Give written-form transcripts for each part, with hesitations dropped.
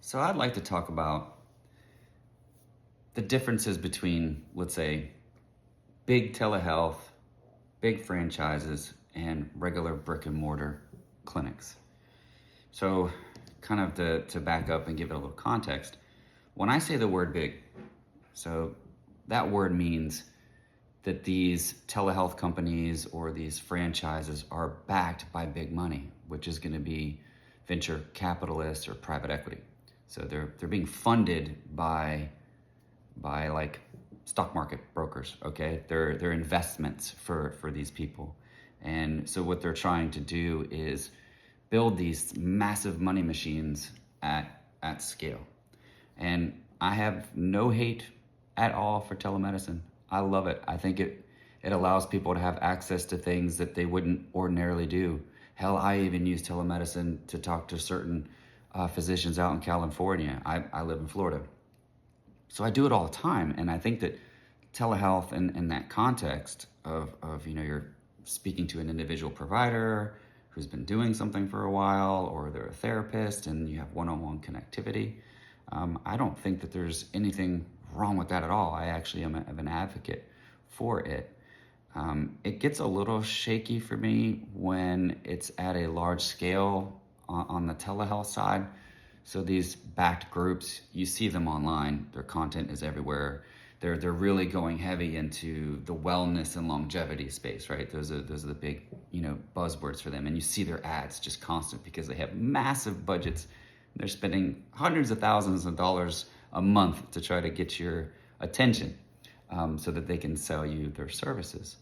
So I'd like to talk about the differences between, let's say, big telehealth, big franchises, and regular brick and mortar clinics. So kind of to back up and give it a little context, when I say the word big, so that word means that these telehealth companies or these franchises are backed by big money, which is going to be venture capitalists or private equity. So they're being funded by like stock market brokers. Okay, they're investments for these people, and so what they're trying to do is build these massive money machines at scale. And I have no hate at all for telemedicine. I love it. I think it allows people to have access to things that they wouldn't ordinarily do. Hell, I even use telemedicine to talk to certain physicians out in California. I live in Florida. So I do it all the time. And I think that telehealth in that context of you're speaking to an individual provider who's been doing something for a while, or they're a therapist and you have one-on-one connectivity. I don't think that there's anything wrong with that at all. I actually am an advocate for it. It gets a little shaky for me when it's at a large scale on the telehealth side. So these backed groups, you see them online. Their content is everywhere. They're really going heavy into the wellness and longevity space, right? Those are the big buzzwords for them, and you see their ads just constant because they have massive budgets. They're spending hundreds of thousands of dollars a month to try to get your attention, so that they can sell you their services.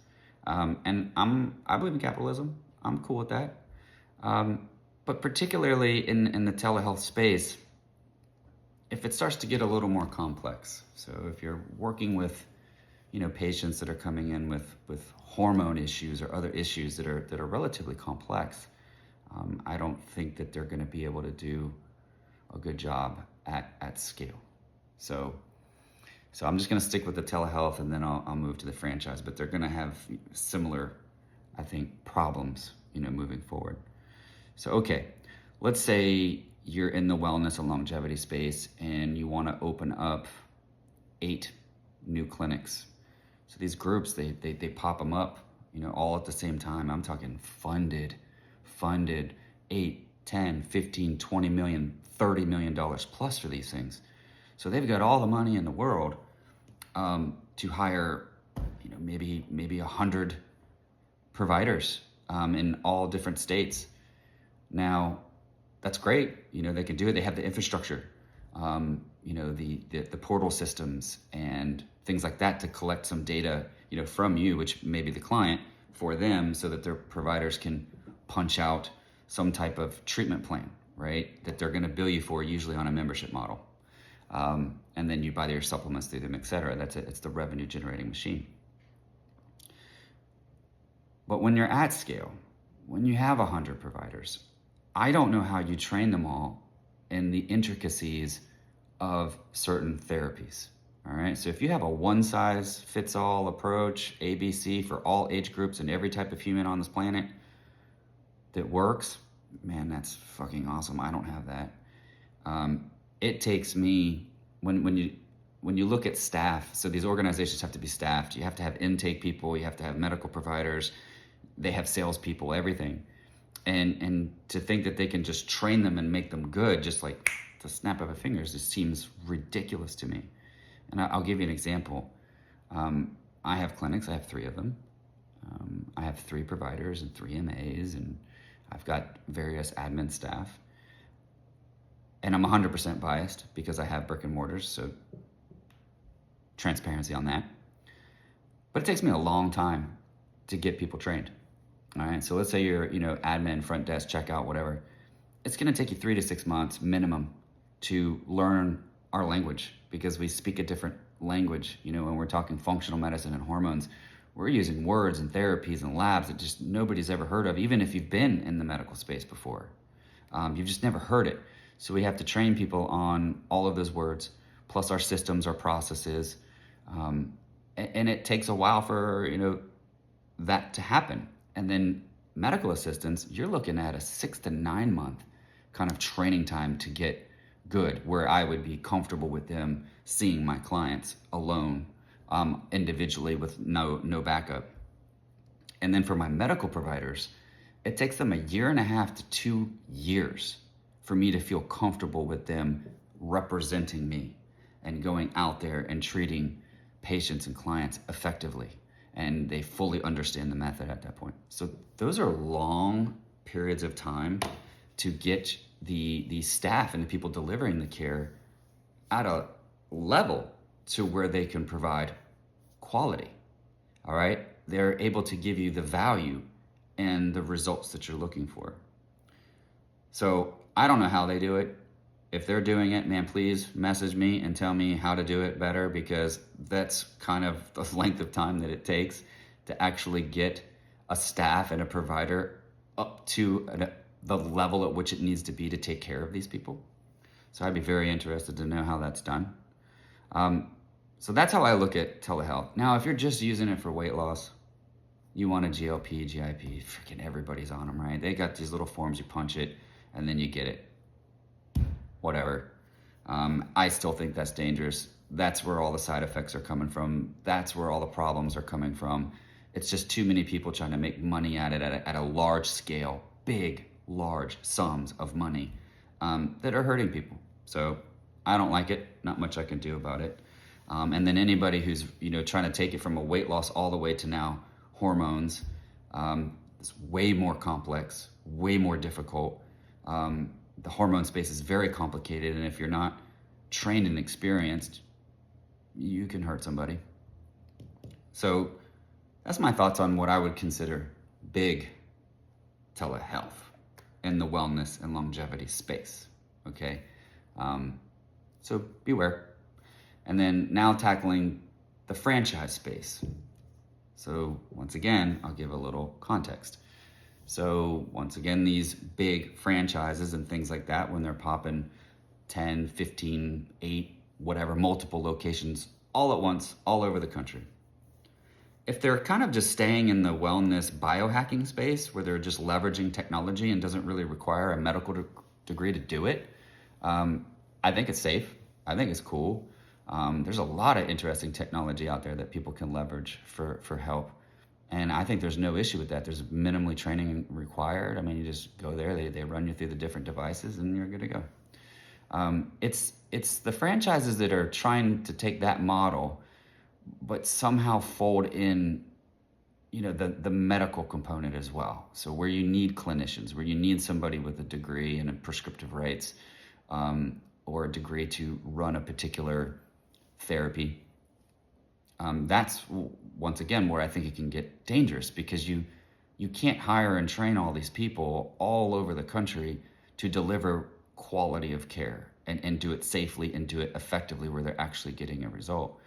And I believe in capitalism. I'm cool with that. But particularly in the telehealth space, if it starts to get a little more complex, so if you're working with patients that are coming in with hormone issues or other issues that are relatively complex, I don't think that they're going to be able to do a good job at scale. So I'm just going to stick with the telehealth, and then I'll move to the franchise. But they're going to have similar, I think, problems moving forward. So okay, let's say you're in the wellness and longevity space and you want to open up 8 new clinics. So these groups, they pop them up, all at the same time. I'm talking funded 8, 10, 15, 20 million, $30 million plus for these things. So they've got all the money in the world to hire, maybe 100 providers in all different states. Now, that's great. They can do it. They have the infrastructure, the portal systems and things like that to collect some data, from you, which may be the client, for them, so that their providers can punch out some type of treatment plan, right? That they're going to bill you for, usually on a membership model. And then you buy your supplements through them, et cetera. That's it. It's the revenue generating machine. But when you're at scale, when you have 100 providers, I don't know how you train them all in the intricacies of certain therapies. All right. So if you have a one-size-fits-all approach, ABC, for all age groups and every type of human on this planet that works, man, that's fucking awesome. I don't have that. It takes me, when you look at staff, so these organizations have to be staffed. You have to have intake people. You have to have medical providers. They have salespeople, everything. And to think that they can just train them and make them good, just like the snap of a finger, just seems ridiculous to me. And I'll give you an example. I have clinics. I have 3 of them. I have 3 providers and 3 MAs, and I've got various admin staff. And I'm 100% biased because I have brick and mortars, so transparency on that. But it takes me a long time to get people trained. All right, so let's say you're, admin, front desk, checkout, whatever. It's going to take you 3 to 6 months minimum to learn our language, because we speak a different language. When we're talking functional medicine and hormones, we're using words and therapies and labs that just nobody's ever heard of, even if you've been in the medical space before. You've just never heard it. So we have to train people on all of those words, plus our systems, our processes. And it takes a while for, that to happen. And then medical assistants, you're looking at a 6 to 9 month kind of training time to get good, where I would be comfortable with them seeing my clients alone, individually with no backup. And then for my medical providers, it takes them 1.5 to 2 years for me to feel comfortable with them representing me and going out there and treating patients and clients effectively. And they fully understand the method at that point. So those are long periods of time to get the staff and the people delivering the care at a level to where they can provide quality. All right? They're able to give you the value and the results that you're looking for. So I don't know how they do it. If they're doing it, man, please message me and tell me how to do it better, because that's kind of the length of time that it takes to actually get a staff and a provider up to the level at which it needs to be to take care of these people. So I'd be very interested to know how that's done. So that's how I look at telehealth. Now, if you're just using it for weight loss, you want a GLP, GIP, freaking everybody's on them, right? They got these little forms, you punch it, and then you get it. Whatever. I still think that's dangerous. That's where all the side effects are coming from. That's where all the problems are coming from. It's just too many people trying to make money at it at a large scale, big, large sums of money that are hurting people. So I don't like it. Not much I can do about it. And then anybody who's trying to take it from a weight loss all the way to now hormones, it's way more complex, way more difficult. The hormone space is very complicated, and if you're not trained and experienced, you can hurt somebody. So that's my thoughts on what I would consider big telehealth in the wellness and longevity space, okay? So beware. And then now tackling the franchise space. So once again, I'll give a little context. So once again, these big franchises and things like that, when they're popping 10, 15, 8, whatever, multiple locations all at once, all over the country. If they're kind of just staying in the wellness biohacking space where they're just leveraging technology and doesn't really require a medical degree to do it, I think it's safe. I think it's cool. There's a lot of interesting technology out there that people can leverage for help. And I think there's no issue with that. There's minimally training required. I mean, you just go there, they run you through the different devices, and you're good to go. It's the franchises that are trying to take that model, but somehow fold in, the medical component as well. So where you need clinicians, where you need somebody with a degree and a prescriptive rights, or a degree to run a particular therapy. That's once again where I think it can get dangerous, because you can't hire and train all these people all over the country to deliver quality of care and do it safely and do it effectively where they're actually getting a result.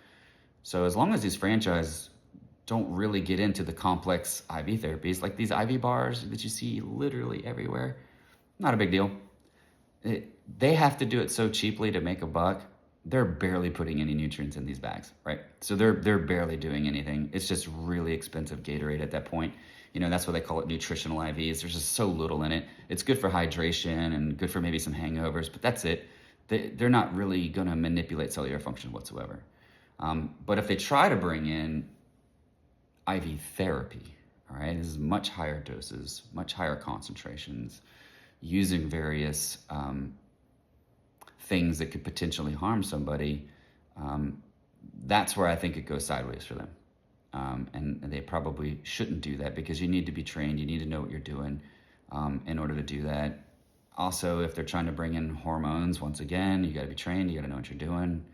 So as long as these franchises don't really get into the complex IV therapies, like these IV bars that you see literally everywhere, not a big deal. They have to do it so cheaply to make a buck. They're barely putting any nutrients in these bags, right? So they're barely doing anything. It's just really expensive Gatorade at that point. That's why they call it nutritional IVs. There's just so little in it. It's good for hydration and good for maybe some hangovers, but that's it. They're not really going to manipulate cellular function whatsoever. But if they try to bring in IV therapy, all right, this is much higher doses, much higher concentrations, using various things that could potentially harm somebody, that's where I think it goes sideways for them. And they probably shouldn't do that, because you need to be trained, you need to know what you're doing in order to do that. Also, if they're trying to bring in hormones, once again, you got to be trained, you got to know what you're doing.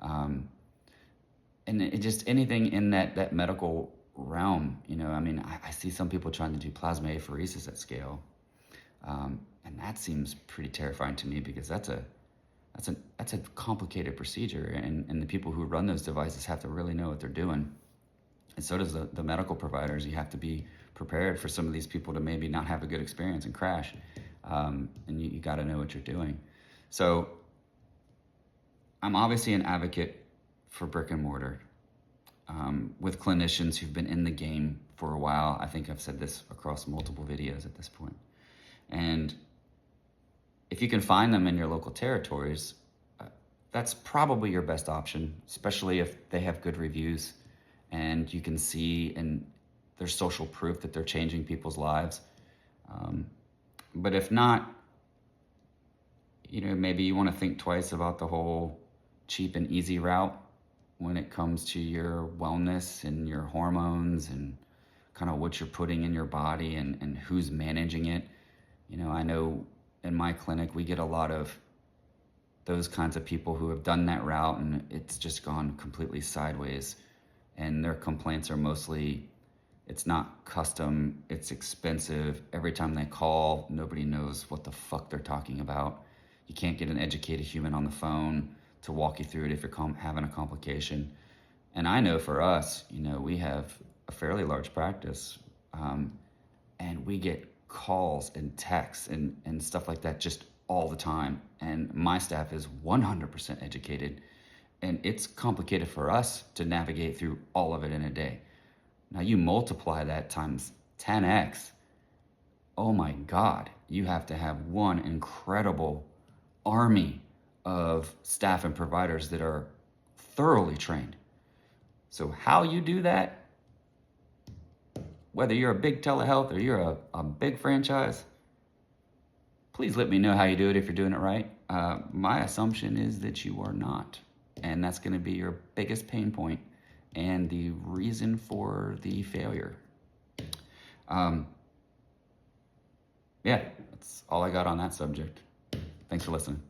And it just anything in that medical realm, I see some people trying to do plasma apheresis at scale. And that seems pretty terrifying to me, because that's a complicated procedure, and the people who run those devices have to really know what they're doing. And so does the medical providers. You have to be prepared for some of these people to maybe not have a good experience and crash. And you got to know what you're doing. So I'm obviously an advocate for brick and mortar, with clinicians who've been in the game for a while. I think I've said this across multiple videos at this point. And if you can find them in your local territories, that's probably your best option, especially if they have good reviews and you can see and there's social proof that they're changing people's lives. But if not, maybe you want to think twice about the whole cheap and easy route when it comes to your wellness and your hormones and kind of what you're putting in your body and who's managing it. I know in my clinic, we get a lot of those kinds of people who have done that route and it's just gone completely sideways. And their complaints are mostly, it's not custom, it's expensive. Every time they call, nobody knows what the fuck they're talking about. You can't get an educated human on the phone to walk you through it if you're having a complication. And I know for us, we have a fairly large practice, and we get calls and texts and stuff like that just all the time. And my staff is 100% educated, and it's complicated for us to navigate through all of it in a day. Now you multiply that times 10x. Oh my God, you have to have one incredible army of staff and providers that are thoroughly trained. So how you do that, whether you're a big telehealth or you're a big franchise, please let me know how you do it if you're doing it right. My assumption is that you are not. And that's going to be your biggest pain point and the reason for the failure. Yeah, that's all I got on that subject. Thanks for listening.